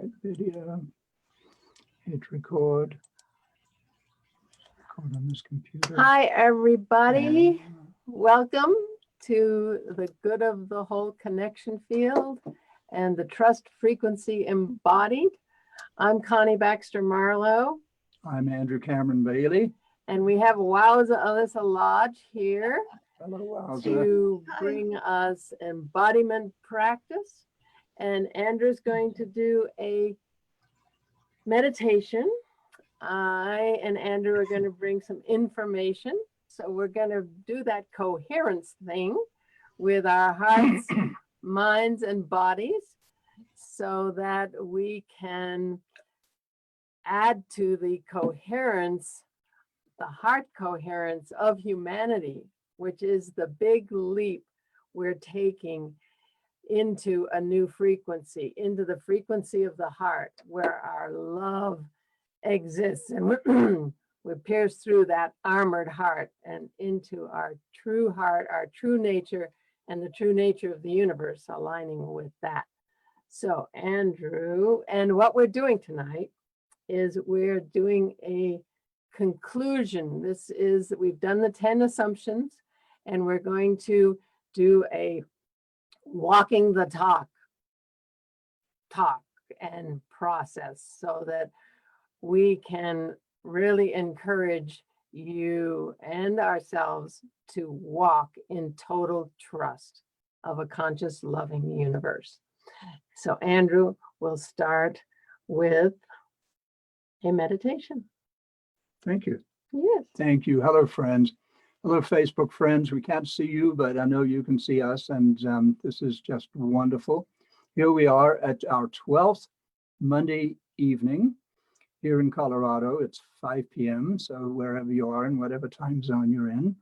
Hit video. Hit record. Record on this computer. Hi, everybody. And, Welcome to the Good of the Whole Connection Field and the Trust Frequency Embodied. I'm Connie Baxter Marlow. I'm Andrew Cameron Bailey. And we have Wowza Elisa Lodge here. Hello, Wowza. To bring us embodiment practice. And Andrew's going to do a meditation. I and Andrew are going to bring some information. So we're going to do that coherence thing with our hearts, minds, and bodies so that we can add to the coherence, the heart coherence of humanity, which is the big leap we're taking into a new frequency, into the frequency of the heart, where our love exists. And we pierce through that armored heart and into our true heart, our true nature, and the true nature of the universe, aligning with that. So Andrew, and what we're doing tonight is we're doing a conclusion. This is, we've done the 10 assumptions, and we're going to do a walking the talk and process so that we can really encourage you and ourselves to walk in total trust of a conscious, loving universe. So Andrew will start with a meditation. Thank you. Yes. Thank you. Hello, friends. Hello, Facebook friends. We can't see you, but I know you can see us, and this is just wonderful. Here we are at our 12th Monday evening here in Colorado. It's 5 p.m., so wherever you are in whatever time zone you're in.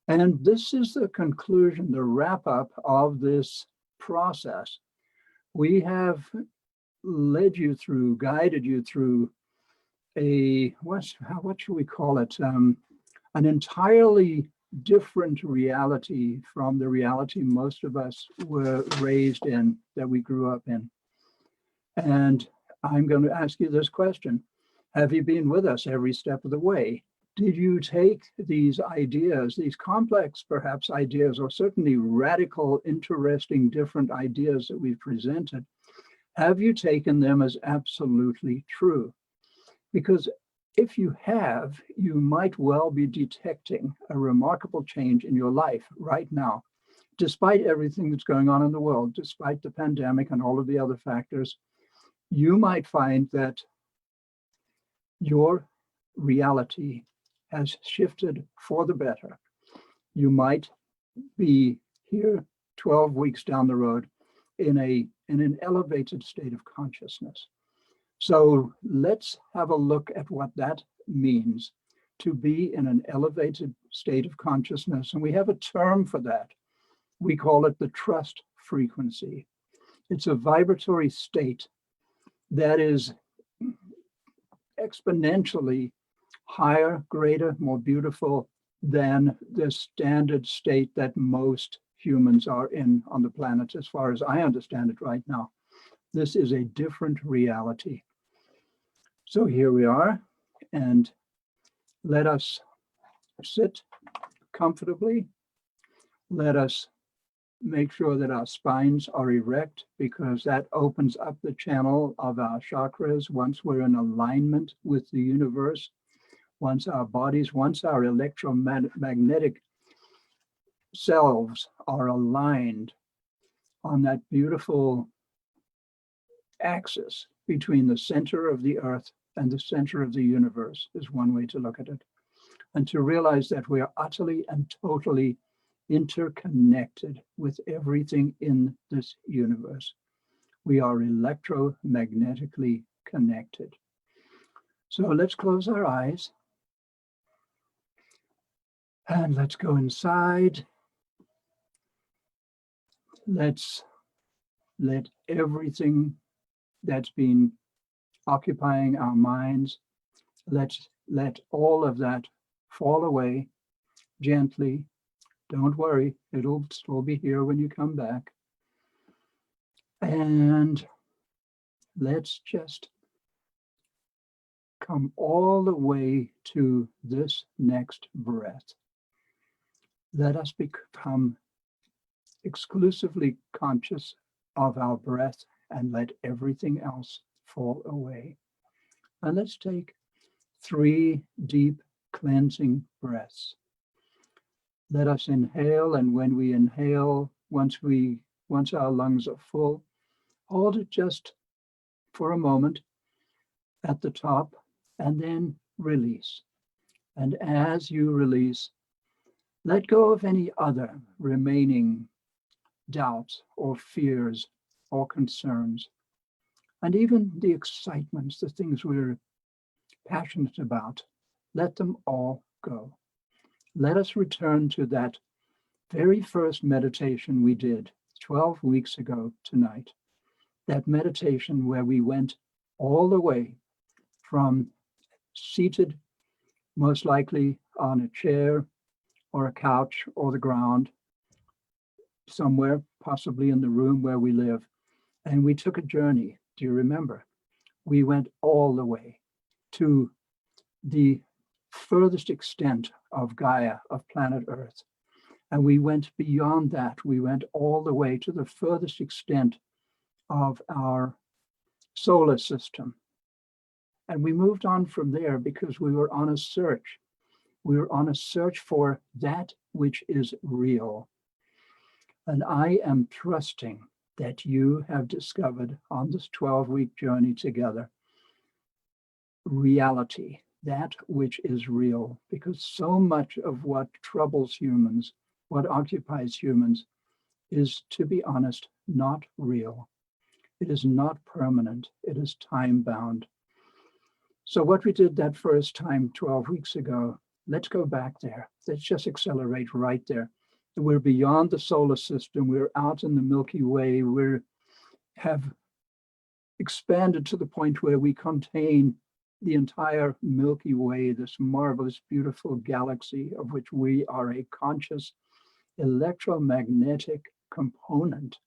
And this is the conclusion, the wrap-up of this process. We have led you through, guided you through a, what should we call it? An entirely different reality from the reality most of us were raised in, that we grew up in. And I'm going to ask you this question. Have you been with us every step of the way? Did you take these ideas, these complex perhaps ideas, or certainly radical, interesting, different ideas that we've presented? Have you taken them as absolutely true? Because if you have, you might well be detecting a remarkable change in your life right now, despite everything that's going on in the world, despite the pandemic and all of the other factors. You might find that your reality has shifted for the better. You might be here 12 weeks down the road in an elevated state of consciousness. So let's have a look at what that means, to be in an elevated state of consciousness. And we have a term for that. We call it the trust frequency. It's a vibratory state that is exponentially higher, greater, more beautiful than the standard state that most humans are in on the planet, as far as I understand it right now. This is a different reality. So here we are, and let us sit comfortably. Let us make sure that our spines are erect, because that opens up the channel of our chakras once we're in alignment with the universe, once our bodies, once our electromagnetic selves are aligned on that beautiful axis between the center of the earth and the center of the universe, is one way to look at it. And to realize that we are utterly and totally interconnected with everything in this universe. We are electromagnetically connected. So let's close our eyes and let's go inside. Let's let everything that's been occupying our minds, let's let all of that fall away gently. Don't worry, it'll still be here when you come back. And let's just come all the way to this next breath. Let us become exclusively conscious of our breath and let everything else fall away. And let's take 3 deep cleansing breaths. Let us inhale, and when we inhale, once our lungs are full, hold it just for a moment at the top, and then release. And as you release, let go of any other remaining doubts or fears or concerns, and even the excitements, the things we're passionate about. Let them all go. Let us return to that very first meditation we did 12 weeks ago tonight. That meditation where we went all the way from seated, most likely on a chair or a couch or the ground, somewhere, possibly in the room where we live. And we took a journey. Do you remember? We went all the way to the furthest extent of Gaia, of planet Earth. And we went beyond that. We went all the way to the furthest extent of our solar system. And we moved on from there because we were on a search. We were on a search for that which is real. And I am trusting that you have discovered on this 12-week journey together reality, that which is real, because so much of what troubles humans, what occupies humans, is, to be honest, not real. It is not permanent. It is time-bound. So what we did that first time 12 weeks ago, let's go back there. Let's just accelerate right there. We're beyond the solar system. We're out in the Milky Way. We have expanded to the point where we contain the entire Milky Way, this marvelous, beautiful galaxy of which we are a conscious electromagnetic component.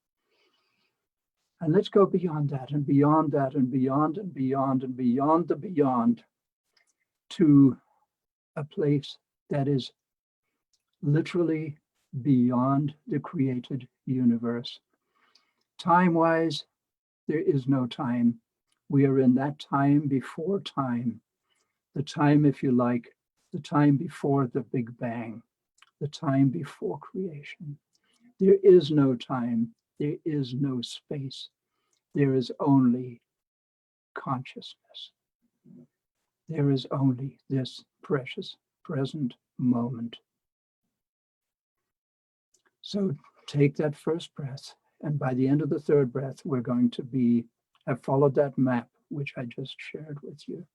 And let's go beyond that and beyond that and beyond and beyond and beyond the beyond to a place that is literally beyond the created universe. Time-wise, there is no time. We are in that time before time. The time, if you like, the time before the Big Bang, the time before creation. There is no time. There is no space. There is only consciousness. There is only this precious present moment. So take that first breath, and by the end of the third breath, we're going to have followed that map, which I just shared with you.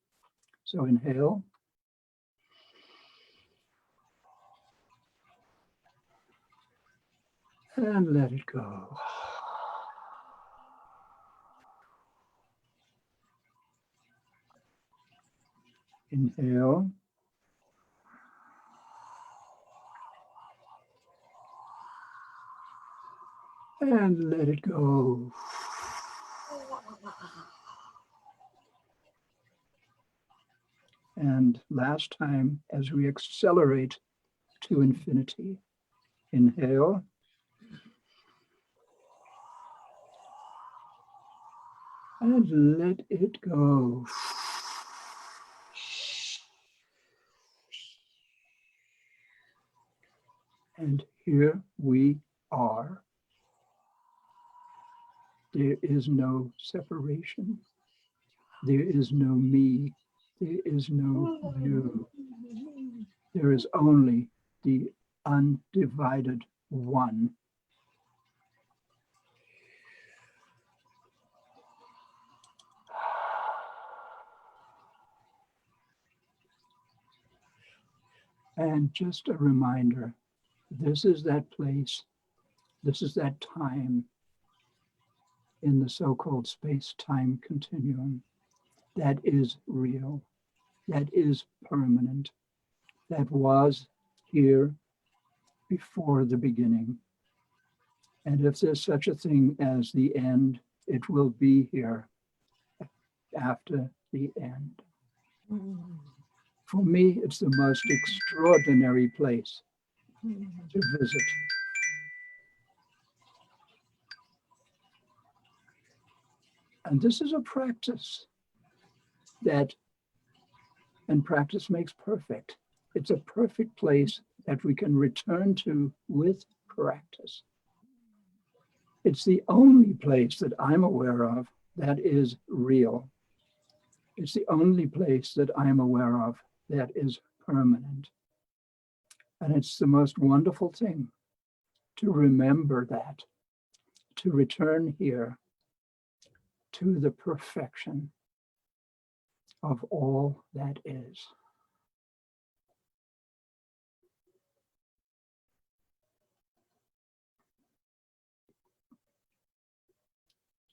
So inhale. And let it go. Inhale. And let it go. And last time, as we accelerate to infinity, inhale. And let it go. And here we are. There is no separation. There is no me. There is no you. There is only the undivided one. And just a reminder, this is that place, this is that time in the so-called space-time continuum that is real, that is permanent, that was here before the beginning. And if there's such a thing as the end, it will be here after the end. For me, it's the most extraordinary place to visit. And this is a practice that, and practice makes perfect. It's a perfect place that we can return to with practice. It's the only place that I'm aware of that is real. It's the only place that I'm aware of that is permanent. And it's the most wonderful thing to remember that, to return here to the perfection of all that is.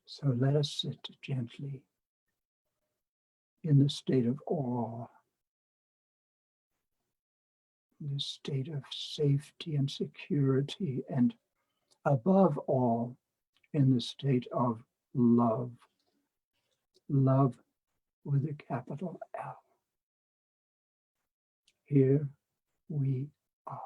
So let us sit gently in the state of awe, the state of safety and security, and above all, in the state of love. Love with a capital L. Here we are.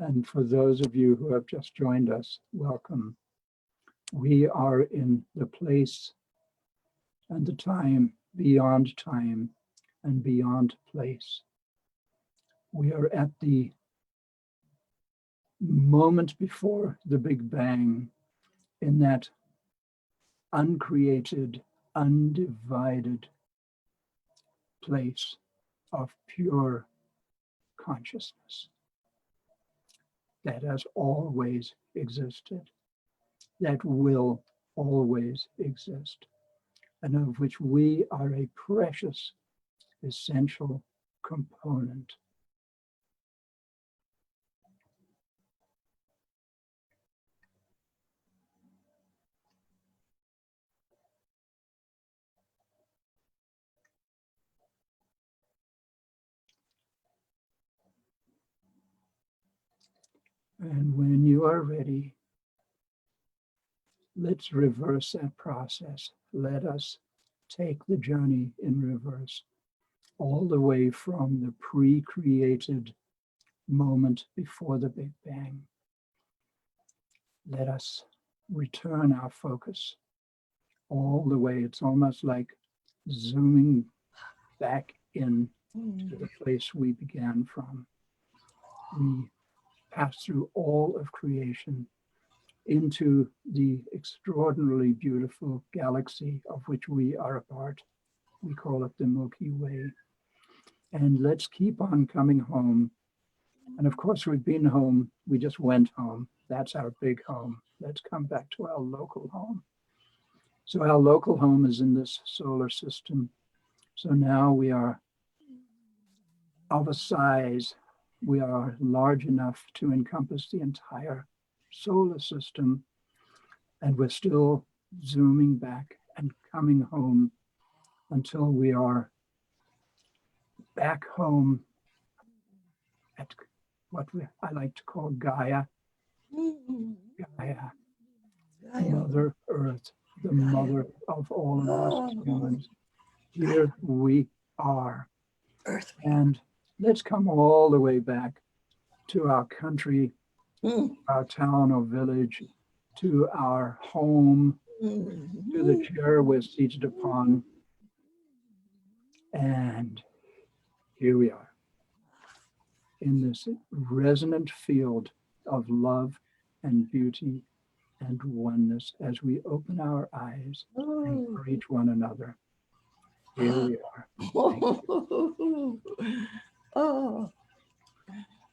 And for those of you who have just joined us, welcome. We are in the place and the time beyond time and beyond place. We are at the moment before the Big Bang, in that uncreated, undivided place of pure consciousness that has always existed, that will always exist, and of which we are a precious, essential component. And when you are ready, let's reverse that process. Let us take the journey in reverse, all the way from the pre-created moment before the Big Bang. Let us return our focus all the way. It's almost like zooming back in to the place we began from. We pass through all of creation into the extraordinarily beautiful galaxy of which we are a part. We call it the Milky Way. And let's keep on coming home. And of course, we've been home. We just went home. That's our big home. Let's come back to our local home. So our local home is in this solar system. So now we are of a size, we are large enough to encompass the entire solar system. And we're still zooming back and coming home until we are back home at what I like to call Gaia. Gaia, Mother Earth, the mother of all of us humans. Here we are. Earth. And let's come all the way back to our country, our town or village, to our home, to the chair we're seated upon. And here we are in this resonant field of love and beauty and oneness as we open our eyes and greet one another. Here we are. Oh,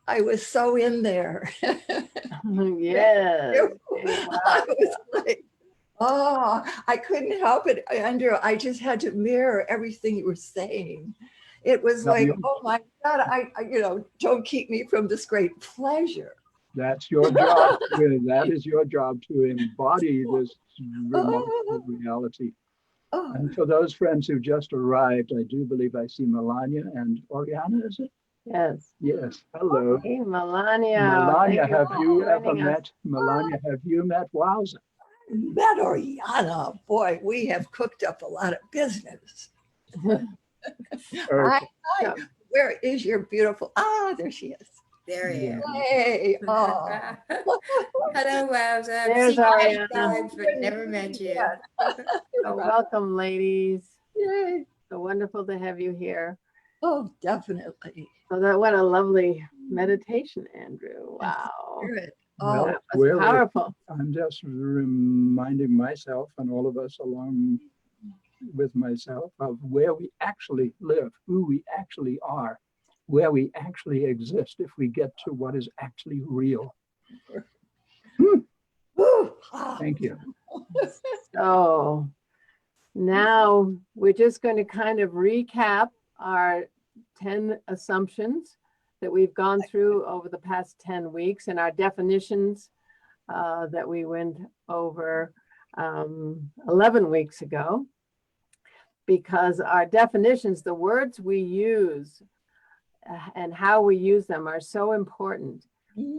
I was so in there. Yes. I was like, oh, I couldn't help it, Andrew. I just had to mirror everything you were saying. It was like, oh my God, don't keep me from this great pleasure. That's your job. That is your job, to embody this remarkable reality. Oh. And for those friends who just arrived, I do believe I see Melania and Oriana, is it? Yes. Yes. Hello. Hey, Melania. Melania, have for you ever joining us. met Melania? Have you met Wowza? Met Oriana. Boy, we have cooked up a lot of business. Okay. Where is your beautiful? Ah, there she is. There he is. Hey, oh. Hello, Wowza. I've There's seen you many Ariana. times, but never met you. So welcome, ladies. Yay. So wonderful to have you here. Oh, definitely. So what a lovely meditation, Andrew. Wow. Good. Well, That was powerful. I'm just reminding myself and all of us along with myself of where we actually live, who we actually are, where we actually exist if we get to what is actually real. Thank you. So now we're just going to kind of recap our 10 assumptions that we've gone through over the past 10 weeks and our definitions that we went over 11 weeks ago. Because our definitions, the words we use and how we use them are so important.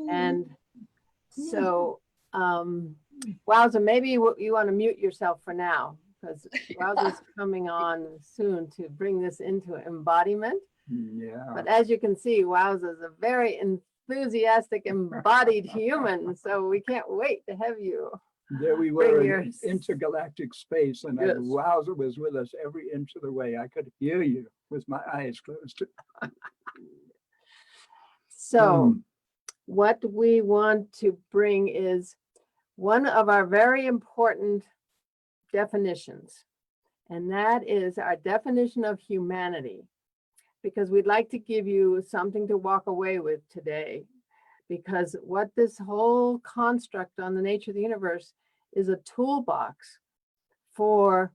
And so, Wowza, maybe you want to mute yourself for now, because Wowza's coming on soon to bring this into embodiment. Yeah. But as you can see, Wowza is a very enthusiastic, embodied human. So we can't wait to have you. There we were in intergalactic space, and Yes. Wowza was with us every inch of the way. I could hear you with my eyes closed. So what we want to bring is one of our very important definitions, and that is our definition of humanity, because we'd like to give you something to walk away with today. Because what this whole construct on the nature of the universe is a toolbox for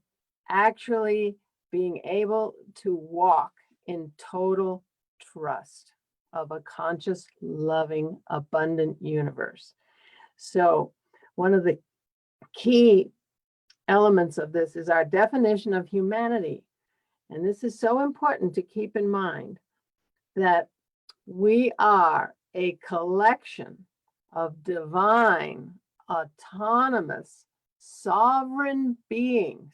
actually being able to walk in total trust of a conscious, loving, abundant universe. So one of the key elements of this is our definition of humanity. And this is so important to keep in mind, that we are a collection of divine, autonomous, sovereign beings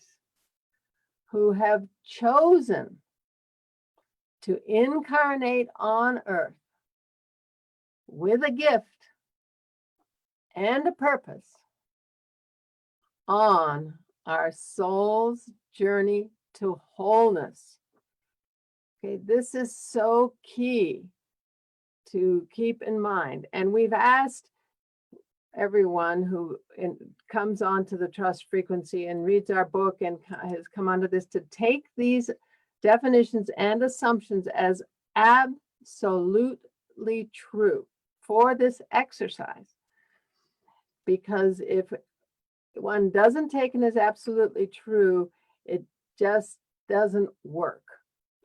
who have chosen to incarnate on Earth with a gift and a purpose on our soul's journey to wholeness. Okay, this is so key to keep in mind. And we've asked everyone who comes onto the trust frequency and reads our book and has come onto this to take these definitions and assumptions as absolutely true for this exercise. Because if one doesn't take it as absolutely true, it just doesn't work.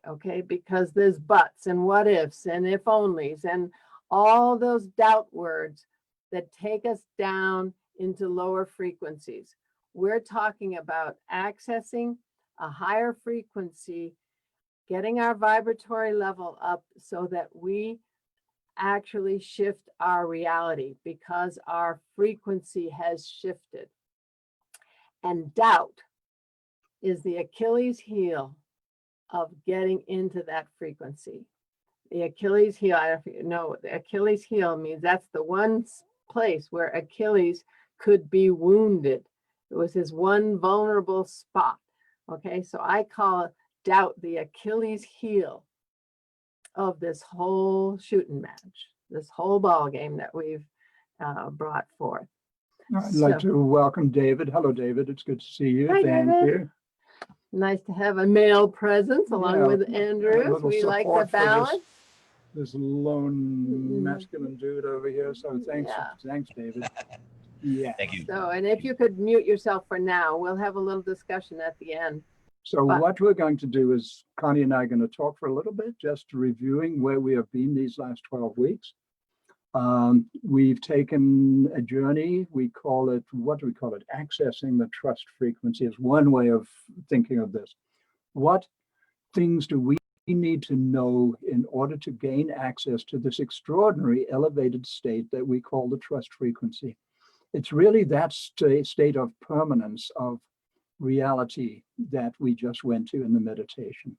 Okay, because there's buts and what ifs and if onlys and all those doubt words that take us down into lower frequencies. We're talking about accessing a higher frequency, getting our vibratory level up so that we actually shift our reality because our frequency has shifted. And doubt is the Achilles heel of getting into that frequency. The Achilles heel, I don't know if you know, the Achilles heel means that's the one place where Achilles could be wounded. It was his one vulnerable spot. Okay, so I call doubt the Achilles heel of this whole shooting match, this whole ball game that we've brought forth. I'd like to welcome David. Hello, David. It's good to see you. Hi, Thank David. you. Nice to have a male presence along with Andrew. We like the balance. this lone masculine dude over here. So thanks, Yeah. thanks, David. Yeah. Thank you. So, and if you could mute yourself for now, we'll have a little discussion at the end. So But- what we're going to do is Connie and I are going to talk for a little bit, just reviewing where we have been these last 12 weeks. We've taken a journey. We call it, what do we call it? Accessing the trust frequency is one way of thinking of this. What things do we need to know in order to gain access to this extraordinary elevated state that we call the trust frequency? It's really that state of permanence, of reality that we just went to in the meditation.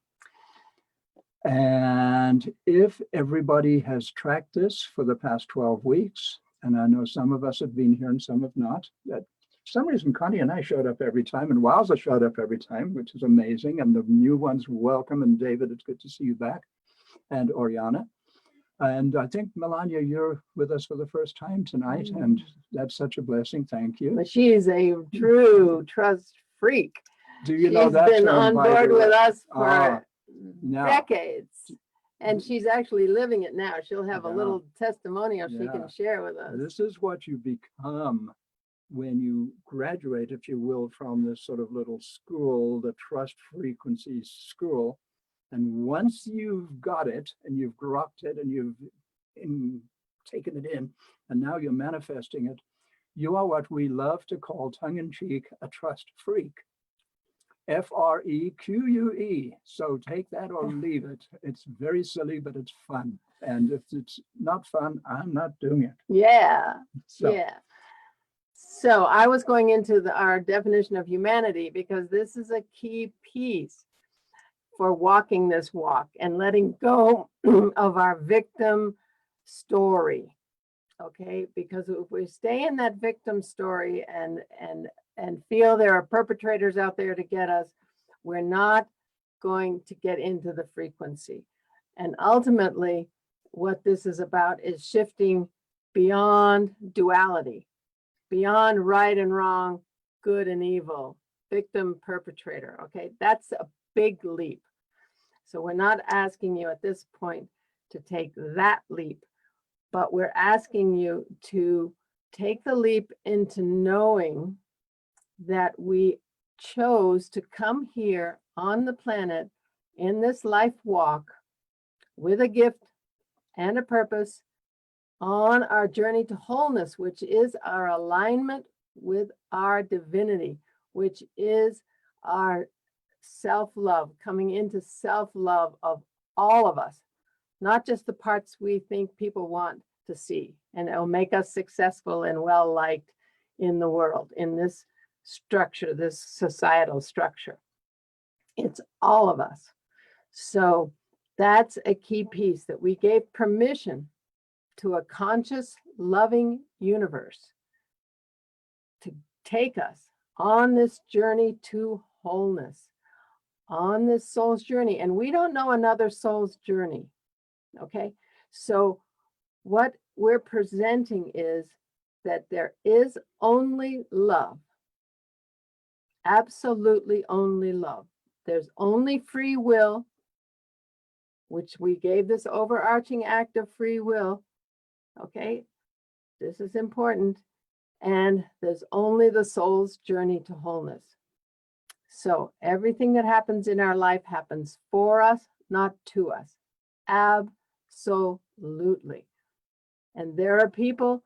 And if everybody has tracked this for the past 12 weeks, and I know some of us have been here and some have not, that for some reason Connie and I showed up every time, and Wowza showed up every time, which is amazing. And the new ones, welcome. And David, it's good to see you back. And Oriana. And I think, Melania, you're with us for the first time tonight, and that's such a blessing. Thank you. But she's a true trust freak. Do you know She's that been term, on by board the way? with us Ah, for now. decades. And she's actually living it now. She'll have a Yeah. little testimonial she Yeah. can share with us. This is what you become when you graduate, if you will, from this sort of little school, the trust frequency school. And once you've got it and you've grokked it and you've taken it in, and now you're manifesting it, you are what we love to call tongue-in-cheek a trust freak. F-R-E-Q-U-E. So take that or leave it. It's very silly, but it's fun. And if it's not fun, I'm not doing it. Yeah. So Yeah. So I was going into our definition of humanity because this is a key piece for walking this walk and letting go of our victim story. Okay, because if we stay in that victim story and feel there are perpetrators out there to get us, we're not going to get into the frequency. And ultimately, what this is about is shifting beyond duality, beyond right and wrong, good and evil, victim, perpetrator. Okay, that's a big leap. So we're not asking you at this point to take that leap, but we're asking you to take the leap into knowing that we chose to come here on the planet in this life walk with a gift and a purpose on our journey to wholeness, which is our alignment with our divinity, which is our self-love, coming into self-love of all of us, not just the parts we think people want to see, and it'll make us successful and well-liked in the world, in this structure, this societal structure. It's all of us. So that's a key piece, that we gave permission to a conscious, loving universe to take us on this journey to wholeness, on this soul's journey. And we don't know another soul's journey. Okay, so what we're presenting is that there is only love, absolutely only love. There's only free will, which we gave this overarching act of free will. Okay, this is important. And there's only the soul's journey to wholeness. So everything that happens in our life happens for us, not to us. Absolutely. And there are people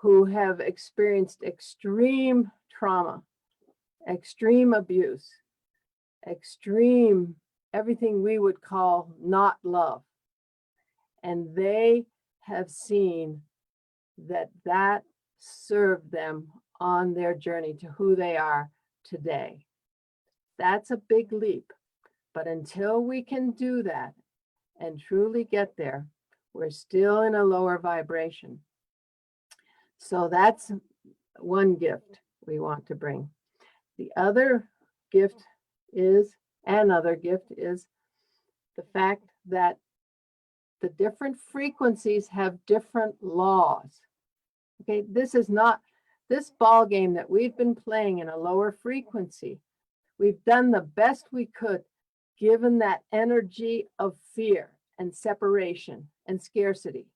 who have experienced extreme trauma, extreme abuse, extreme, everything we would call not love. And they have seen that that served them on their journey to who they are today. That's a big leap. But until we can do that and truly get there, we're still in a lower vibration. So that's one gift we want to bring. The other gift is, the fact that the different frequencies have different laws. Okay, this is not, this ball game that we've been playing in a lower frequency. We've done the best we could, given that energy of fear and separation and scarcity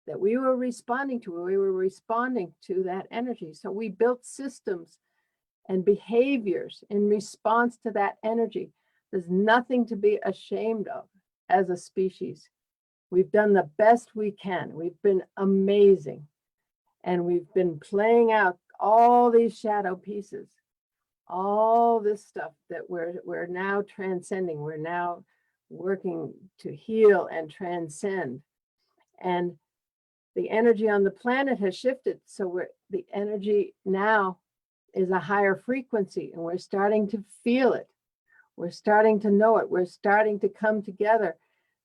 that we were responding to. We were responding to that energy. So we built systems and behaviors in response to that energy. There's nothing to be ashamed of as a species. We've done the best we can. We've been amazing. And we've been playing out all these shadow pieces, all this stuff that we're now transcending. We're now working to heal and transcend. And the energy on the planet has shifted. So the energy now is a higher frequency, and we're starting to feel it. We're starting to know it. We're starting to come together.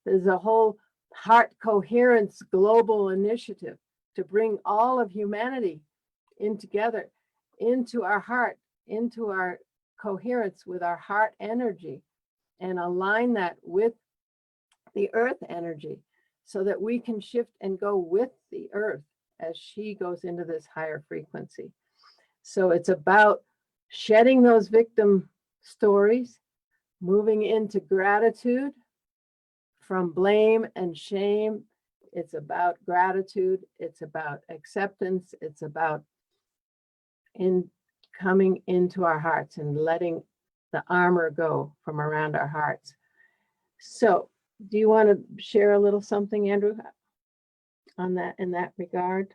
There's a whole heart coherence global initiative to bring all of humanity in together, into our heart, into our coherence with our heart energy, and align that with the earth energy so that we can shift and go with the earth as she goes into this higher frequency. So it's about shedding those victim stories, moving into gratitude from blame and shame. It's about gratitude. It's about acceptance. It's about coming into our hearts and letting the armor go from around our hearts. So do you want to share a little something, Andrew, on that, in that regard?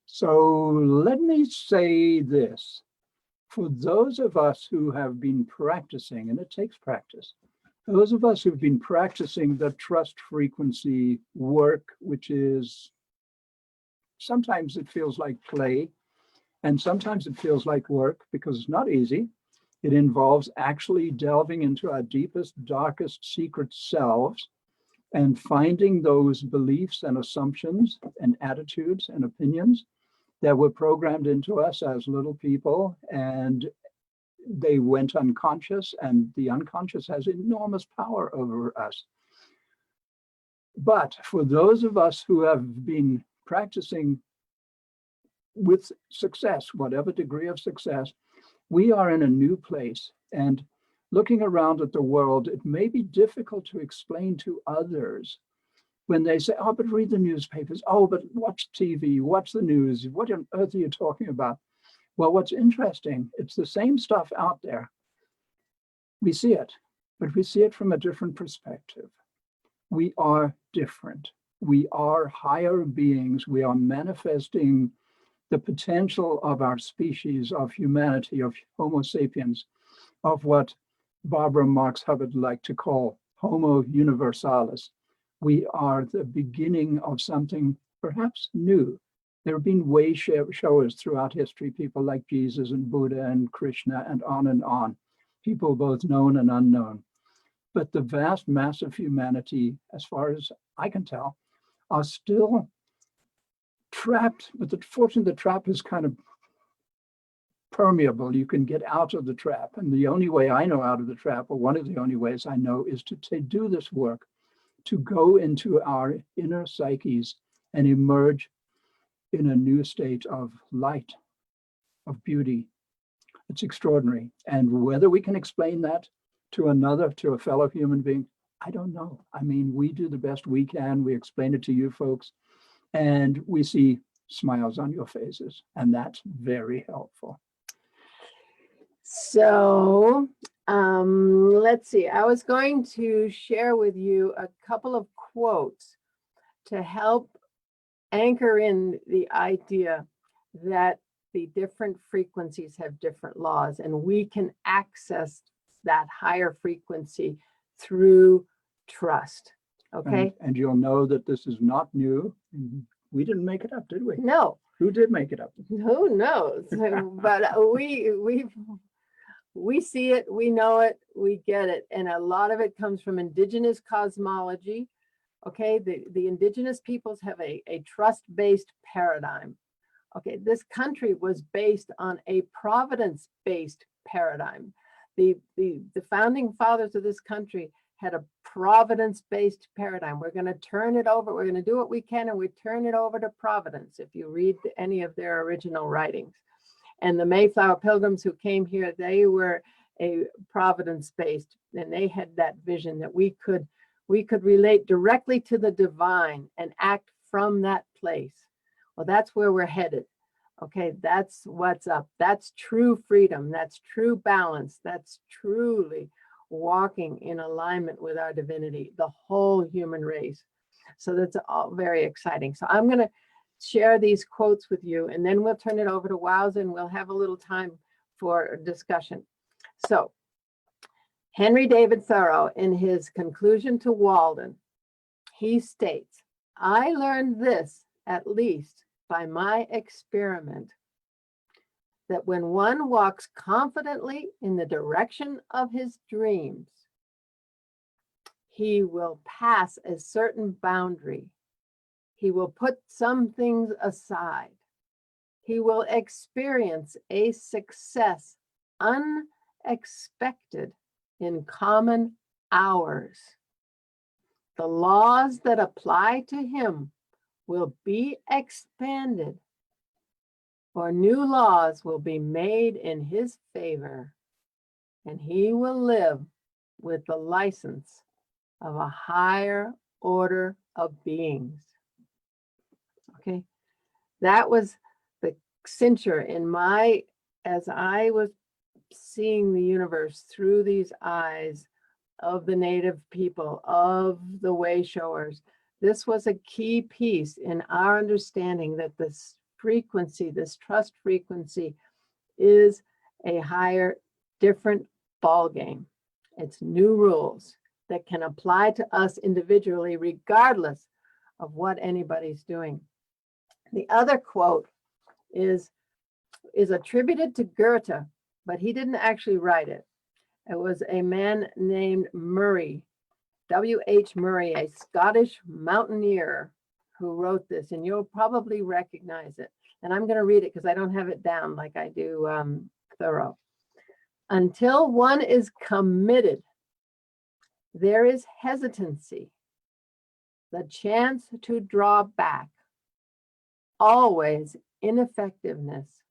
So let me say this. For those of us who have been practicing, and it takes practice, those of us who've been practicing the trust frequency work, which is sometimes it feels like play, and sometimes it feels like work because it's not easy. It involves actually delving into our deepest, darkest, secret selves and finding those beliefs and assumptions and attitudes and opinions that were programmed into us as little people, and they went unconscious, and the unconscious has enormous power over us. But for those of us who have been practicing with success, whatever degree of success, we are in a new place. And looking around at the world, it may be difficult to explain to others when they say, oh, but read the newspapers. Oh, but watch TV, watch the news. What on earth are you talking about? Well, what's interesting, it's the same stuff out there. We see it, but we see it from a different perspective. We are different. We are higher beings. We are manifesting the potential of our species, of humanity, of Homo sapiens, of what Barbara Marx Hubbard liked to call Homo universalis. We are the beginning of something perhaps new. There have been way showers throughout history, people like Jesus and Buddha and Krishna and on, people both known and unknown. But the vast mass of humanity, as far as I can tell, are still trapped. But fortunately, the trap is kind of permeable. You can get out of the trap. And the only way I know out of the trap, or one of the only ways I know, is to do this work, to go into our inner psyches and emerge in a new state of light, of beauty. It's extraordinary. And whether we can explain that to a fellow human being, I don't know. I mean, we do the best we can. We explain it to you folks, and we see smiles on your faces, and that's very helpful. So let's see. I was going to share with you a couple of quotes to help anchor in the idea that the different frequencies have different laws, and we can access that higher frequency through trust. Okay. And you'll know that this is not new. We didn't make it up, did we? No. Who did make it up? Who knows? But we see it, we know it, we get it. And a lot of it comes from indigenous cosmology. Okay, the indigenous peoples have a trust-based paradigm. Okay, this country was based on a providence-based paradigm. The founding fathers of this country had a providence-based paradigm. We're going to turn it over. We're going to do what we can, and we turn it over to Providence. If you read any of their original writings, and the Mayflower Pilgrims who came here, they were a providence-based, and they had that vision that we could relate directly to the divine and act from that place. Well, that's where we're headed. Okay, that's what's up. That's true freedom. That's true balance. That's truly walking in alignment with our divinity, the whole human race. So that's all very exciting. So I'm going to share these quotes with you, and then we'll turn it over to Wowza, and we'll have a little time for discussion. So Henry David Thoreau, in his conclusion to Walden, he states, "I learned this, at least by my experiment, that when one walks confidently in the direction of his dreams, he will pass a certain boundary. He will put some things aside. He will experience a success unexpected in common hours. The laws that apply to him will be expanded, or new laws will be made in his favor, and he will live with the license of a higher order of beings." Okay, that was the clincher in my, as I was seeing the universe through these eyes of the native people, of the way showers. This was a key piece in our understanding that this frequency, this trust frequency, is a higher, different ball game. It's new rules that can apply to us individually, regardless of what anybody's doing. The other quote is attributed to Goethe, but he didn't actually write it. It was a man named Murray, W.H. Murray, a Scottish mountaineer, who wrote this, and you'll probably recognize it. And I'm going to read it because I don't have it down like I do Thoreau. "Until one is committed, there is hesitancy, the chance to draw back, always ineffectiveness.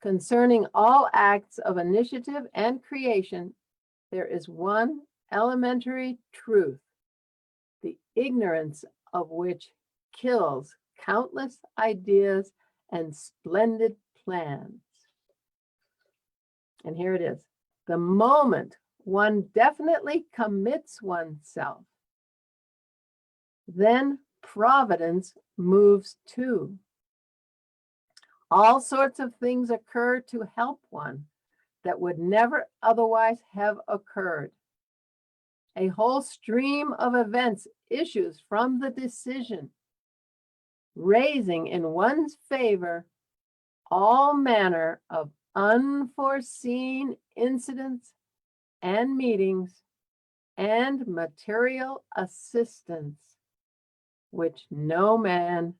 Concerning all acts of initiative and creation, there is one elementary truth, the ignorance of which kills countless ideas and splendid plans." And here it is. "The moment one definitely commits oneself, then providence moves too. All sorts of things occur to help one that would never otherwise have occurred. A whole stream of events issues from the decision, raising in one's favor all manner of unforeseen incidents and meetings and material assistance, which no man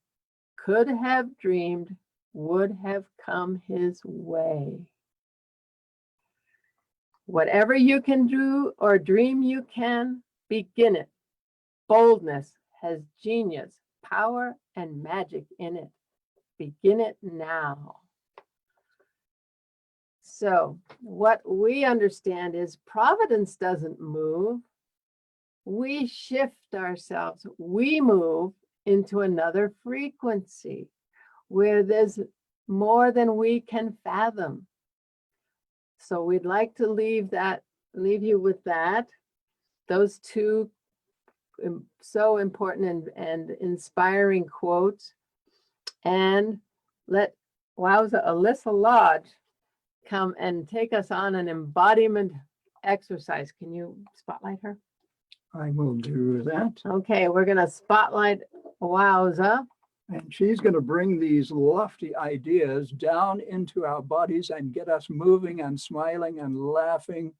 could have dreamed would have come his way. Whatever you can do or dream you can, begin it. Boldness has genius, power, and magic in it. Begin it now." So what we understand is providence doesn't move. We shift ourselves. We move into another frequency where there's more than we can fathom. So we'd like to leave you with that. Those two so important and inspiring quotes. And let Wowza Elisa Lodge come and take us on an embodiment exercise. Can you spotlight her? I will do that. Okay, we're going to spotlight Wowza. And she's going to bring these lofty ideas down into our bodies and get us moving and smiling and laughing.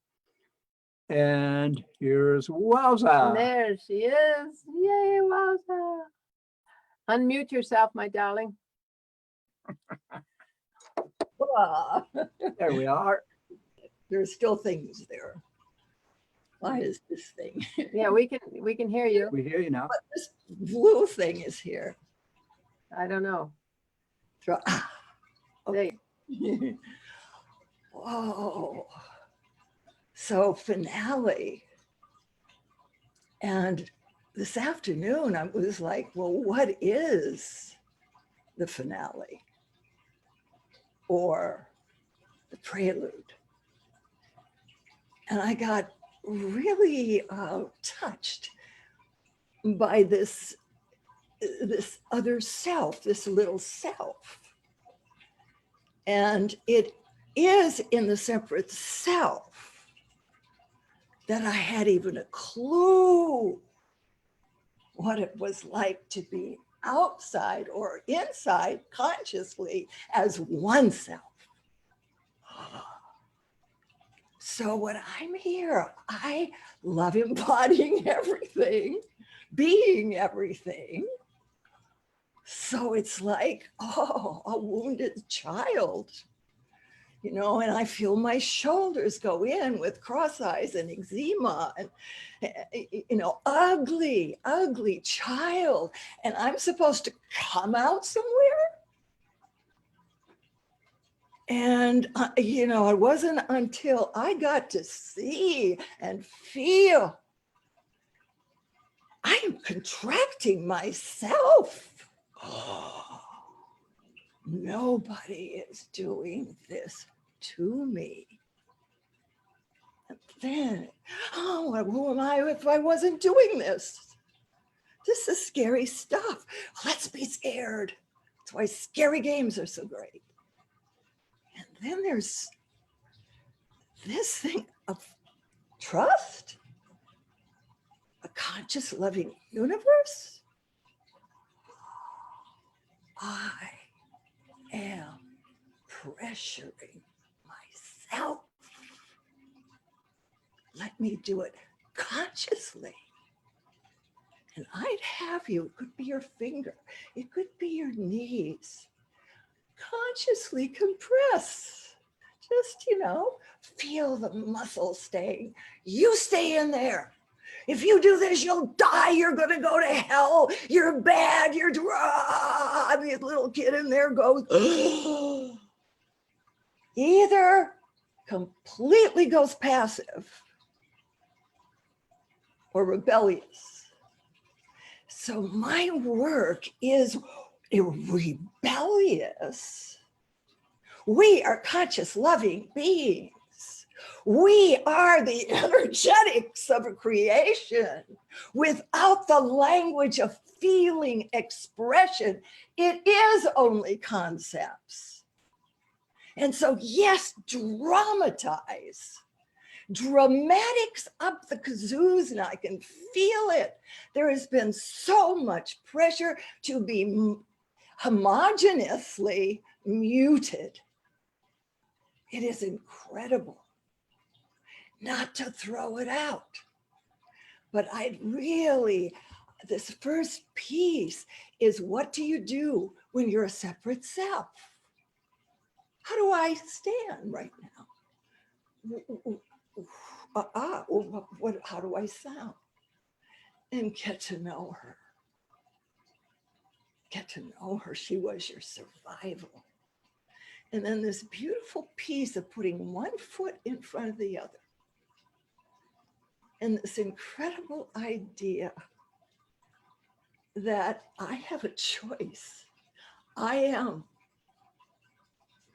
And here's Wowza. And there she is. Yay, Wowza. Unmute yourself, my darling. Ah, There we are. there's still things there. Why is this thing? Yeah, we can hear you. We hear you now. But this blue thing is here. I don't know. Okay. There you- Whoa. So finale. And this afternoon, I was like, well, what is the finale or the prelude? And I got really touched by this other self, this little self. And it is in the separate self that I had even a clue what it was like to be outside or inside consciously as oneself. So when I'm here, I love embodying everything, being everything. So it's like, oh, a wounded child, you know, and I feel my shoulders go in with cross eyes and eczema and, you know, ugly, ugly child. And I'm supposed to come out somewhere. And, you know, it wasn't until I got to see and feel I am contracting myself. Oh, nobody is doing this to me. And then, oh, who am I if I wasn't doing this? This is scary stuff. Let's be scared. That's why scary games are so great. And then there's this thing of trust, a conscious, loving universe. I am pressuring myself. Let me do it consciously. And I'd have you, it could be your finger, it could be your knees. Consciously compress. Just, you know, feel the muscle staying. You stay in there. If you do this, you'll die. You're going to go to hell. You're bad. You're dry. The little kid in there goes, either completely goes passive or rebellious. So my work is rebellious. We are conscious, loving beings. We are the energetics of a creation. Without the language of feeling expression, it is only concepts. And so, yes, dramatize. Dramatics up the kazoos, and I can feel it. There has been so much pressure to be homogeneously muted. It is incredible not to throw it out. But I really, this first piece is, what do you do when you're a separate self? How do I stand right now? How do I sound? And get to know her. Get to know her. She was your survival. And then this beautiful piece of putting one foot in front of the other. And this incredible idea that I have a choice. I am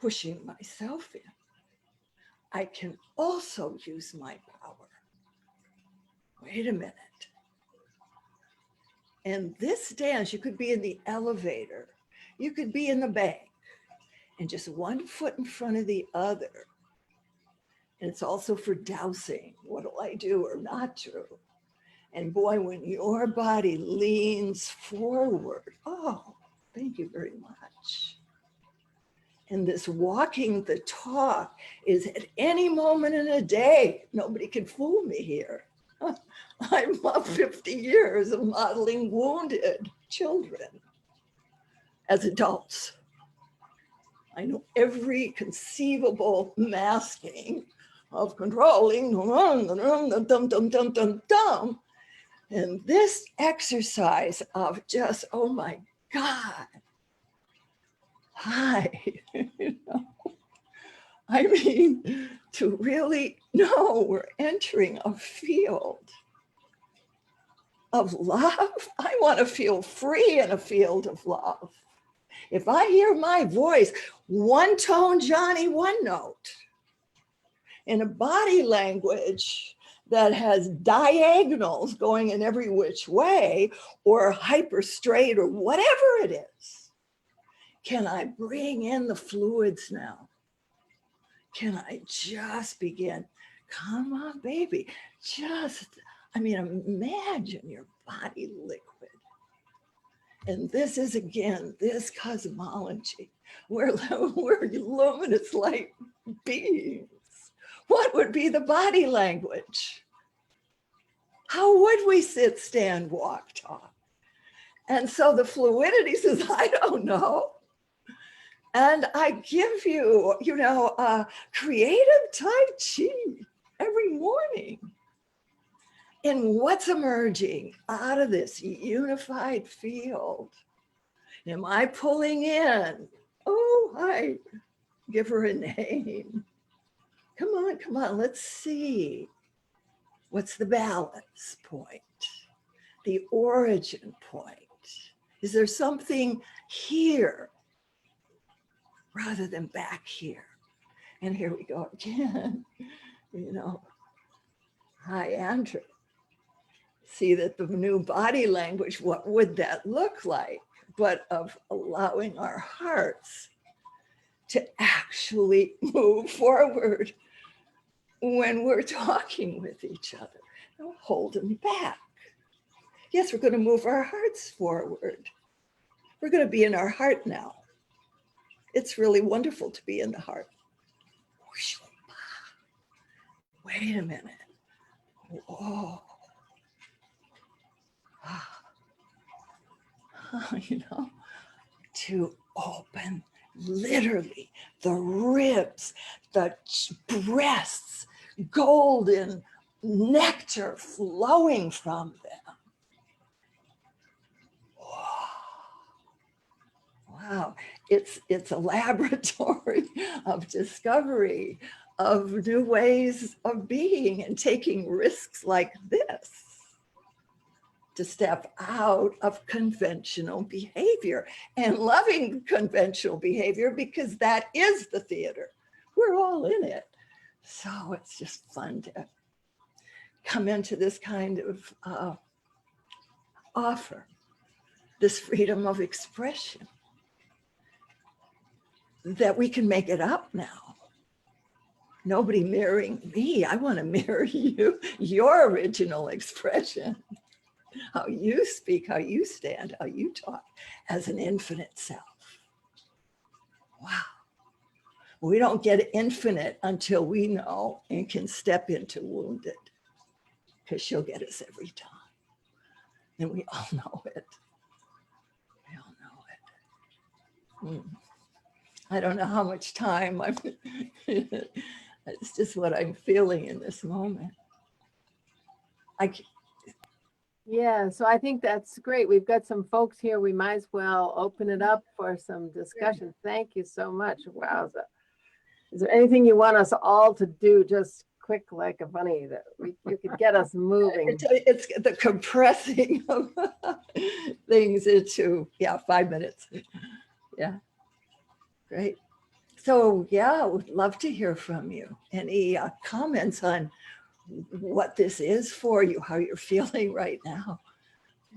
pushing myself in. I can also use my power. Wait a minute. And this dance, you could be in the elevator, you could be in the bank, and just one foot in front of the other. And it's also for dousing. What'll I do or not do? And boy, when your body leans forward, oh, thank you very much. And this walking the talk is at any moment in a day. Nobody can fool me here. I'm up 50 years of modeling wounded children as adults. I know every conceivable masking of controlling, and this exercise of just, oh my God, hi, you know, I mean, to really No, we're entering a field of love. I want to feel free in a field of love. If I hear my voice, one tone, Johnny, one note, in a body language that has diagonals going in every which way, or hyper straight, or whatever it is, can I bring in the fluids now? Can I just begin? Come on, baby. Imagine your body liquid. And this is, again, this cosmology. We're luminous light beings. What would be the body language? How would we sit, stand, walk, talk? And so the fluidity says, I don't know. And I give you, creative Tai Chi every morning. And what's emerging out of this unified field? Am I pulling in? Oh, hi, give her a name. Come on, let's see. What's the balance point? The origin point? Is there something here rather than back here? And here we go again, Hi, Andrew. See that the new body language, what would that look like? But of allowing our hearts to actually move forward when we're talking with each other. Don't hold them back. Yes, we're going to move our hearts forward. We're going to be in our heart now. It's really wonderful to be in the heart. Wait a minute. Whoa. To open literally the ribs, the breasts, golden nectar flowing from them. Wow, it's a laboratory of discovery of new ways of being and taking risks like this to step out of conventional behavior and loving conventional behavior, because that is the theater. We're all in it. So it's just fun to come into this kind of offer, this freedom of expression, that we can make it up now. Nobody mirroring me. I want to mirror you, your original expression. How you speak, how you stand, how you talk as an infinite self. Wow. We don't get infinite until we know and can step into wounded, because she'll get us every time. And we all know it. We all know it. I don't know how much time I'm, it's just what I'm feeling in this moment. Yeah, so I think that's great. We've got some folks here. We might as well open it up for some discussion. Thank you so much. Wowza. Is there anything you want us all to do, just quick like a bunny, that you could get us moving? It's the compressing of things into, 5 minutes. Yeah, great. So yeah, would love to hear from you. Any comments on what this is for you, how you're feeling right now?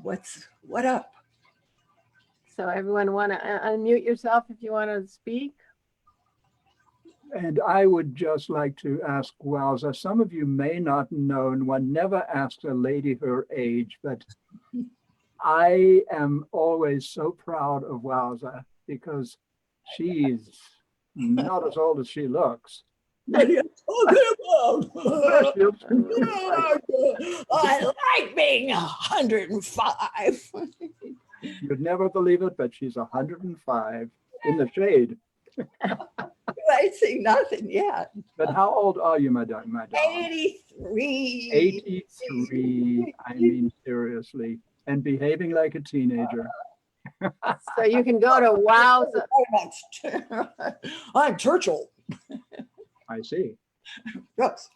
What up? So everyone want to unmute yourself if you want to speak. And I would just like to ask Wowza, some of you may not know, and one never asks a lady her age, but I am always so proud of Wowza because she's not as old as she looks. What are you talking about? I like being 105. You'd never believe it, but she's 105 in the shade. I see nothing yet. But how old are you, my darling? 83. 83. I mean, seriously. And behaving like a teenager. So you can go to Wowza. I'm Churchill. I see. Oops.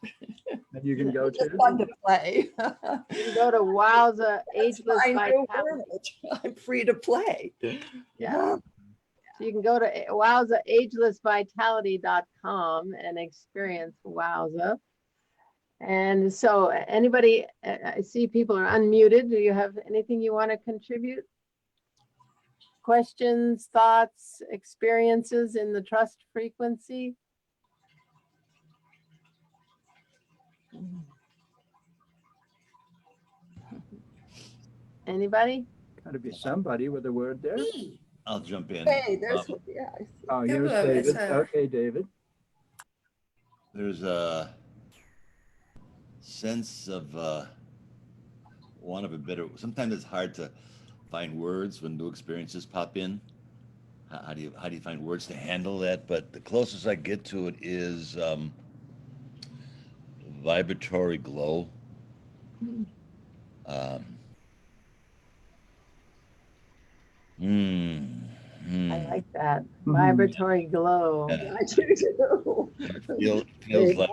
that you can go It's just to. fun to play. You can go to Wowza Ageless I know Vitality. I'm free to play. Yeah. So you can go to wowzaagelessvitality.com and experience Wowza. And so anybody, I see people are unmuted. Do you have anything you want to contribute? Questions, thoughts, experiences in the trust frequency? Anybody? Got to be somebody with a word there. Me. I'll jump in. Hey, there's, yeah. I see. Oh, here's Couple of us, David. Okay, David. There's a sense of want of a better. Sometimes it's hard to find words when new experiences pop in. How do you find words to handle that? But the closest I get to it is vibratory glow. I like that. Mhm. Vibratory glow. Yeah. I do too. Feels like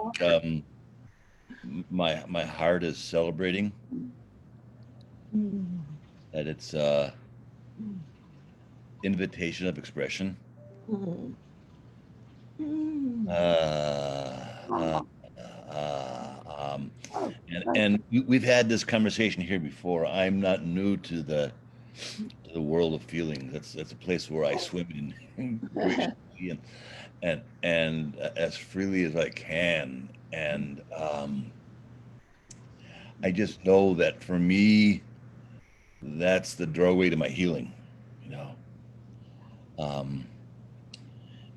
my heart is celebrating that it's invitation of expression. And we've had this conversation here before. I'm not new to the world of feelings. That's a place where I swim in graciously and as freely as I can. And I just know that for me, that's the doorway to my healing, you know.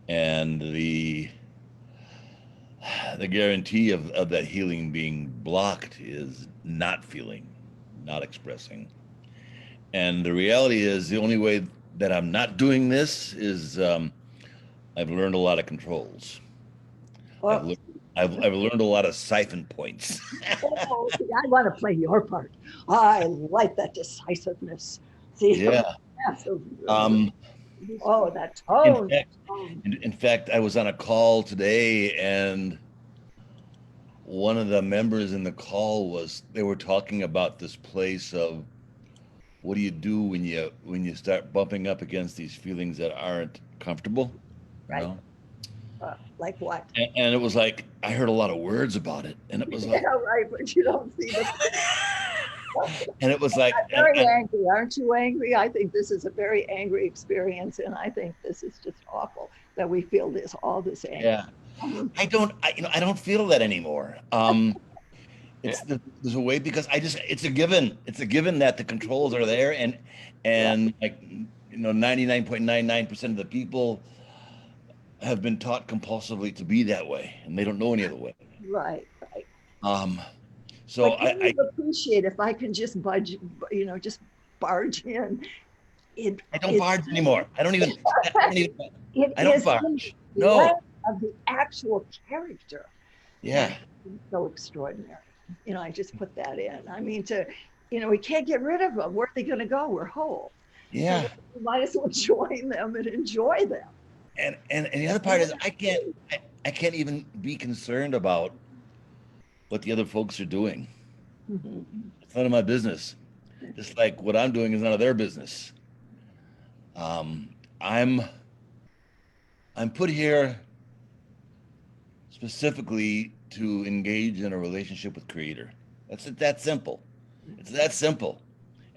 And the guarantee of that healing being blocked is not feeling, not expressing. And the reality is the only way that I'm not doing this is I've learned a lot of controls. Well, I've learned a lot of siphon points. oh, see, I want to play your part. I like that decisiveness. See, Yeah. so, oh, that tone. In fact, I was on a call today, and one of the members in the call they were talking about this place of what do you do when you start bumping up against these feelings that aren't comfortable, you Right. know? Like what? And it was like I heard a lot of words about it, and it was like, Yeah, right, but you don't see the. and it was like, I'm very angry. Aren't you angry? I think this is a very angry experience, and I think this is just awful that we feel all this anger. yeah, I don't feel that anymore. There's a way because it's a given that the controls are there, and like 99.99% of the people have been taught compulsively to be that way, and they don't know any other way. Right. So but I appreciate if I can just just barge in. I don't barge anymore. I don't even. I don't barge. No. Of the actual character. Yeah. So extraordinary. I just put that in. I mean, we can't get rid of them. Where are they going to go? We're whole. Yeah. So we might as well join them and enjoy them. And the other part is I can't even be concerned about what the other folks are doing. Mm-hmm. It's none of my business. Just like what I'm doing is none of their business. I'm put here specifically to engage in a relationship with Creator. That's that simple. It's that simple.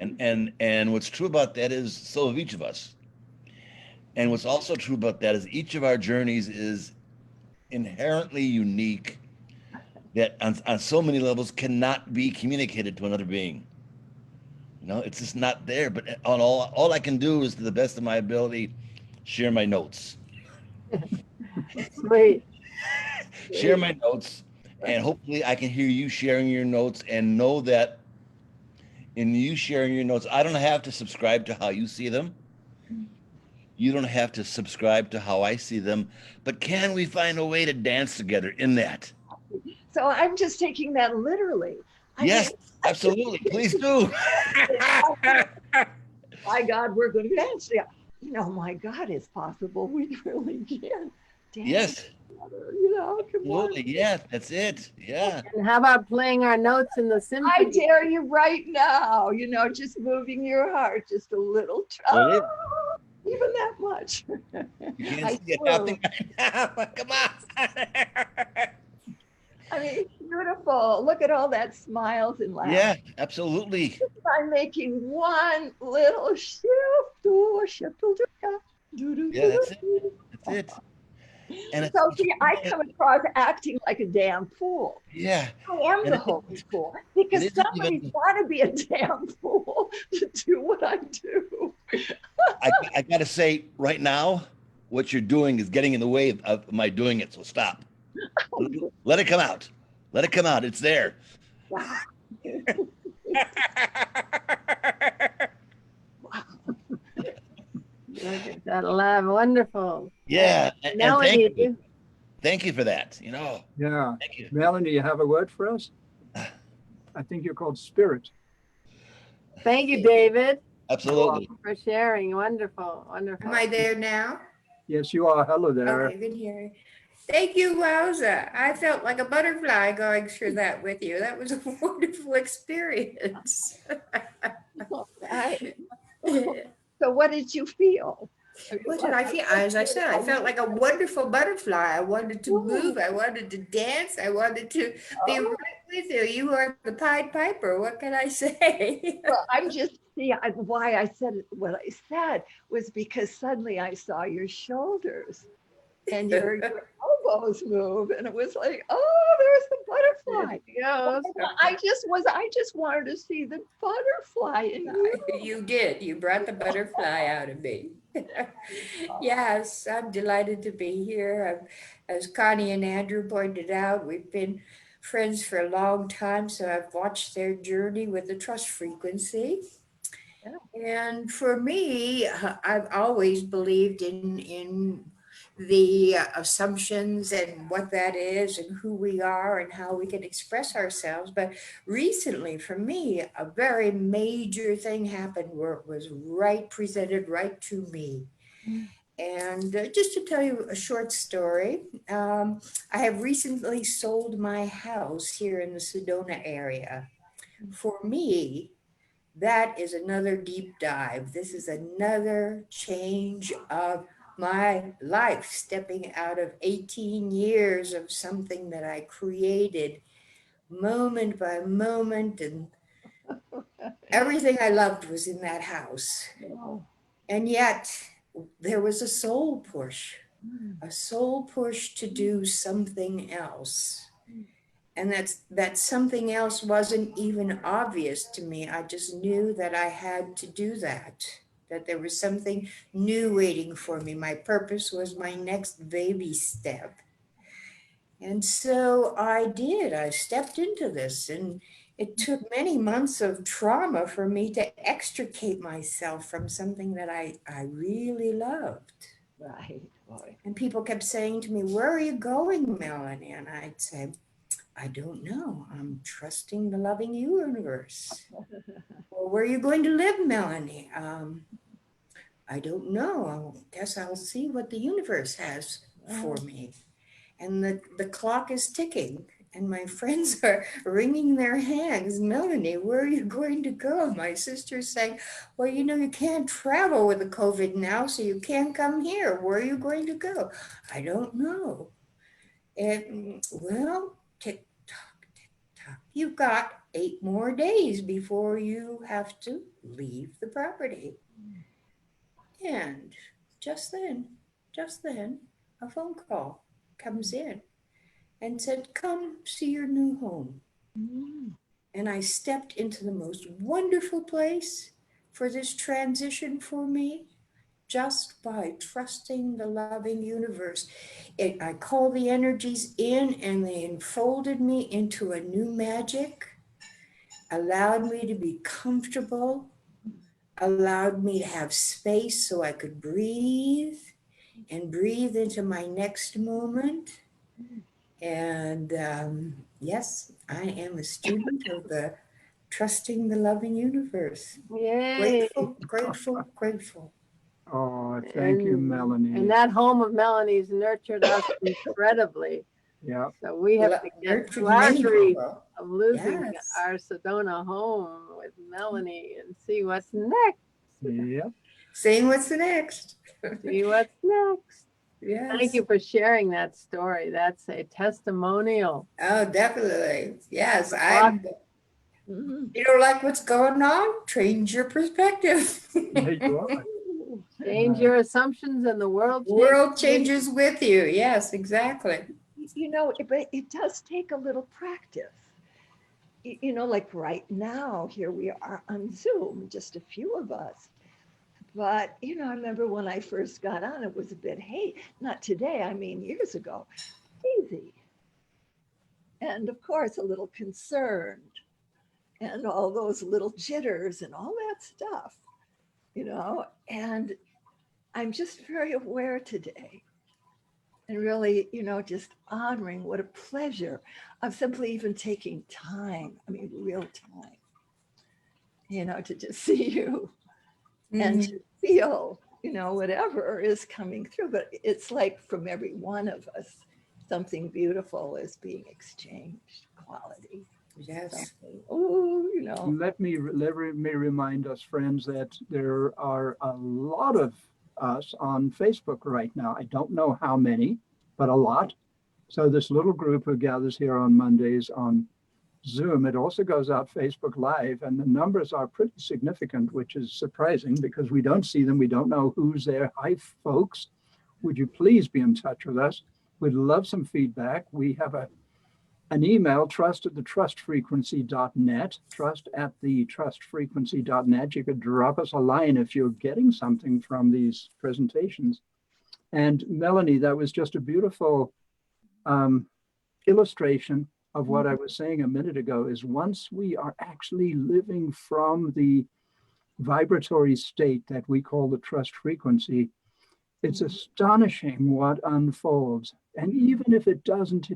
And what's true about that is so of each of us. And what's also true about that is each of our journeys is inherently unique, that on so many levels cannot be communicated to another being. It's just not there. But on all I can do is, to the best of my ability, share my notes. Sweet. Share my notes, and hopefully I can hear you sharing your notes and know that in you sharing your notes, I don't have to subscribe to how you see them. You don't have to subscribe to how I see them, but can we find a way to dance together in that? So I'm just taking that literally. Yes, absolutely. Please do. My God, we're going to dance. Yeah. My God, it's possible. We really can. dance Yes, together, you know, come on. absolutely. Yeah, that's it. Yeah. And how about playing our notes in the I symphony? dare you right now, you know, just moving your heart just a little, Well, it, even that much. you can't I see it flew. happening right now. Come on. I mean, beautiful. Look at all that smiles and laughs. Yeah, absolutely. By making one little shift. Oh, shift. Yeah, that's it. That's it. And it's, So see, I come across acting like a damn fool. yeah, I am and the it, holy fool it because isn't somebody's even. got to be a damn fool to do what I do. I got to say right now, what you're doing is getting in the way of my doing it. So stop. Let it come out. Let it come out. It's there. Wow. Look at that love. Wonderful. Yeah, and Melanie, thank you for that. You know, Yeah. thank you. Melanie, you have a word for us? I think you're called Spirit. thank you, David, Absolutely. for sharing. Wonderful. Wonderful. Am I there now? Yes, you are. Hello there. Okay, good hearing. Thank you, Wowza. I felt like a butterfly going through that with you. That was a wonderful experience. Right. So what did you feel? What did I feel? As I said, I felt like a wonderful butterfly. I wanted to move. I wanted to dance. I wanted to be right with you. You are the Pied Piper. What can I say? Well, I'm just why I said what I said was because suddenly I saw your shoulders and your elbows move, and it was like, oh, there's the butterfly. Yes. I just wanted to see the butterfly in you. You did. You brought the butterfly out of me. Yes, I'm delighted to be here. As Connie and Andrew pointed out, we've been friends for a long time, so I've watched their journey with the trust frequency. And for me, I've always believed in the assumptions and what that is and who we are and how we can express ourselves. But recently, for me, a very major thing happened where it was presented right to me. And just to tell you a short story, I have recently sold my house here in the Sedona area. For me, that is another deep dive. This is another change of my life, stepping out of 18 years of something that I created moment by moment, and everything I loved was in that house. And yet there was a soul push to do something else. And that something else wasn't even obvious to me. I just knew that I had to do that there was something new waiting for me. My purpose was my next baby step. And so I did. I stepped into this, and it took many months of trauma for me to extricate myself from something that I really loved. Right, boy. And people kept saying to me, "Where are you going, Melanie?" And I'd say, "I don't know. I'm trusting the loving universe." "Well, where are you going to live, Melanie?" "I don't know. I guess I'll see what the universe has for me." And the clock is ticking, and my friends are wringing their hands. "Melanie, where are you going to go?" My sister's saying, "Well, you know, you can't travel with the COVID now, so you can't come here. Where are you going to go?" "I don't know." And well, tick tock, tick tock. You've got 8 more days before you have to leave the property. And just then, a phone call comes in and said, "Come see your new home." And I stepped into the most wonderful place for this transition for me just by trusting the loving universe. I called the energies in, and they enfolded me into a new magic, allowed me to be comfortable, allowed me to have space so I could breathe and breathe into my next moment. And yes, I am a student of the trusting the loving universe. Yay. Grateful, grateful, grateful. Oh, thank you, Melanie. And that home of Melanie's nurtured us incredibly. Yeah. So we have to get Nurtured through our many grief people. of losing Yes. our Sedona home with Melanie and see what's next. Yeah. Saying what's the next? See what's next. Yes. Thank you for sharing that story. That's a testimonial. Oh, definitely. Yes. Mhm. You don't like what's going on? Change your perspective. There you are. Change your assumptions and the world The world changes. changes with you. Yes, exactly. You know, but it does take a little practice. You know, like right now, here we are on Zoom, just a few of us. But, you know, I remember when I first got on, it was a bit, hey, not today, I mean, years ago, easy. And of course, a little concerned and all those little jitters and all that stuff, you know, and I'm just very aware today and really, you know, just honoring what a pleasure of simply even taking time, I mean, real time, you know, to just see you and to feel, you know, whatever is coming through. But it's like from every one of us, something beautiful is being exchanged, quality. Yes. Oh, you know. Let me remind us, friends, that there are a lot of us on Facebook right now. I don't know how many, but a lot. So this little group who gathers here on Mondays on Zoom, it also goes out Facebook Live, and the numbers are pretty significant, which is surprising because we don't see them. We don't know who's there. Hi, folks. Would you please be in touch with us? We'd love some feedback. We have an email, trust@thetrustfrequency.net, trust@thetrustfrequency.net. You could drop us a line if you're getting something from these presentations. And Melanie, that was just a beautiful illustration of what I was saying a minute ago, is once we are actually living from the vibratory state that we call the trust frequency, it's astonishing what unfolds. And even if it doesn't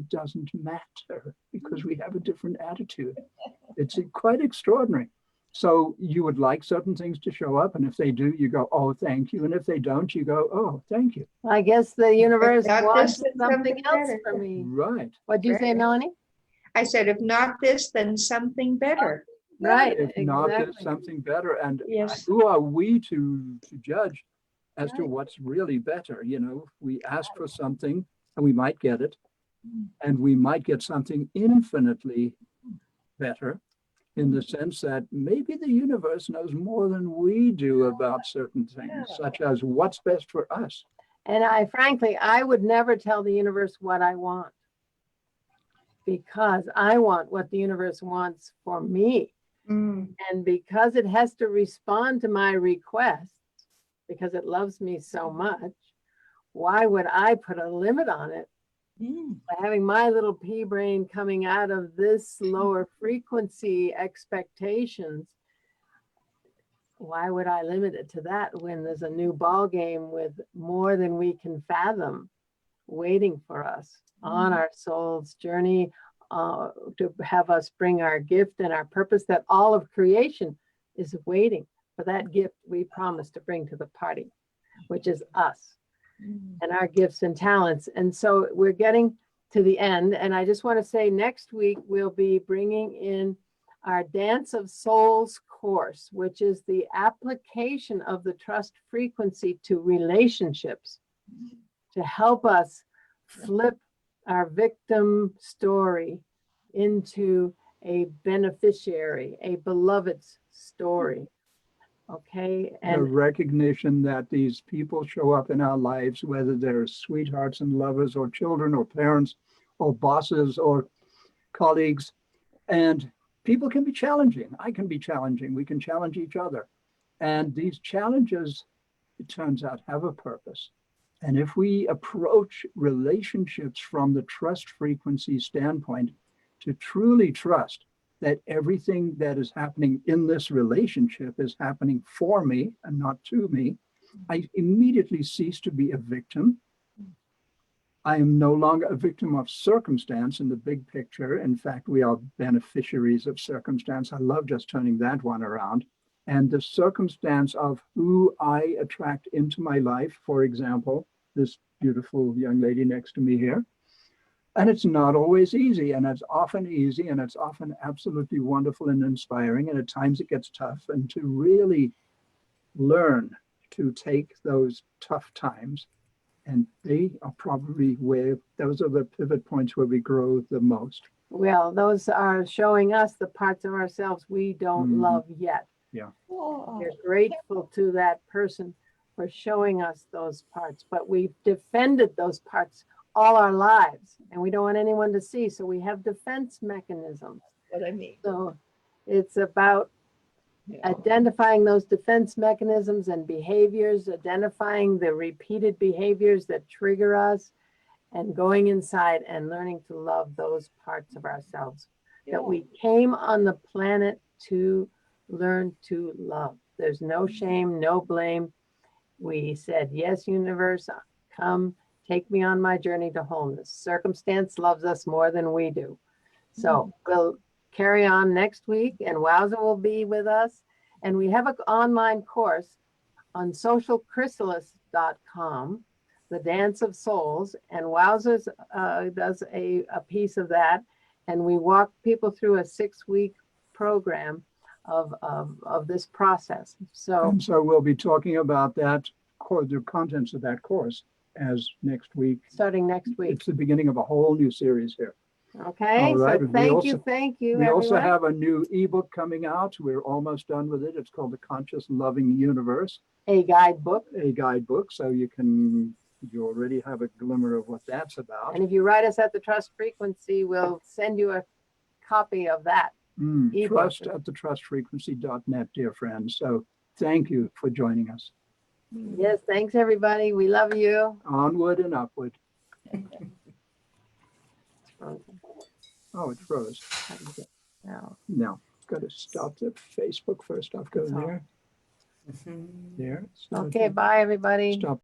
matter because we have a different attitude. It's quite extraordinary. So you would like certain things to show up, and if they do, you go, oh, thank you. And if they don't, you go, oh, thank you. I guess the universe not wants this, then something something else better. for me. Right. What'd you say, Right. Melanie? I said, if not this, then something better. Right, If not, there's exactly. something better. And Yes. who are we to judge as to Right. what's really better? You know, we ask for something and we might get it, and we might get something infinitely better, in the sense that maybe the universe knows more than we do about certain things, such as what's best for us. And frankly, I would never tell the universe what I want, because I want what the universe wants for me. And because it has to respond to my requests, because it loves me so much, why would I put a limit on it? By having my little pea brain coming out of this lower frequency expectations, why would I limit it to that when there's a new ball game with more than we can fathom waiting for us on our soul's journey, to have us bring our gift and our purpose, that all of creation is waiting for that gift we promised to bring to the party, which is us and our gifts and talents. And so we're getting to the end. And I just want to say next week, we'll be bringing in our Dance of Souls course, which is the application of the trust frequency to relationships to help us flip our victim story into a beneficiary, a beloved's story. Okay. The And recognition that these people show up in our lives, whether they're sweethearts and lovers or children or parents or bosses or colleagues, and people can be challenging. I can be challenging. We can challenge each other. And these challenges, it turns out, have a purpose. And if we approach relationships from the trust frequency standpoint, to truly trust that everything that is happening in this relationship is happening for me and not to me, I immediately cease to be a victim. I am no longer a victim of circumstance in the big picture. In fact, we are beneficiaries of circumstance. I love just turning that one around. and the circumstance of who I attract into my life, for example, this beautiful young lady next to me here. And it's not always easy, and it's often easy, and it's often absolutely wonderful and inspiring, and at times it gets tough. And to really learn to take those tough times, and they are probably where, those are the pivot points where we grow the most. Well, those are showing us the parts of ourselves we don't love yet. Oh, We're grateful to that person for showing us those parts, but we've defended those parts all our lives and we don't want anyone to see. So we have defense mechanisms. what I mean. So it's about identifying those defense mechanisms and behaviors, identifying the repeated behaviors that trigger us, and going inside and learning to love those parts of ourselves that we came on the planet to learn to love. There's no shame, no blame. We said, yes, universe, come take me on my journey to wholeness. Circumstance loves us more than we do. So we'll carry on next week, and Wowza will be with us. And we have an online course on socialchrysalis.com, The Dance of Souls, and Wowza does a piece of that. And we walk people through a 6-week program of this process. So, And so we'll be talking about that, the contents of that course as next week. starting next week. It's the beginning of a whole new series here. Okay, All right, so we thank also- you, We also everyone. have a new ebook coming out. We're almost done with it. It's called The Conscious Loving Universe, A guidebook. a guidebook. So you already have a glimmer of what that's about. And if you write us at the Trust Frequency, we'll send you a copy of that. ebook. Trust at the trustfrequency.net, dear friends. So thank you for joining us. Yes, thanks, everybody. We love you. Onward and upward. Okay. Oh, it froze. Now, Now, got to stop the Facebook first off. Go That's all. there. There. So okay, bye, everybody. Stop.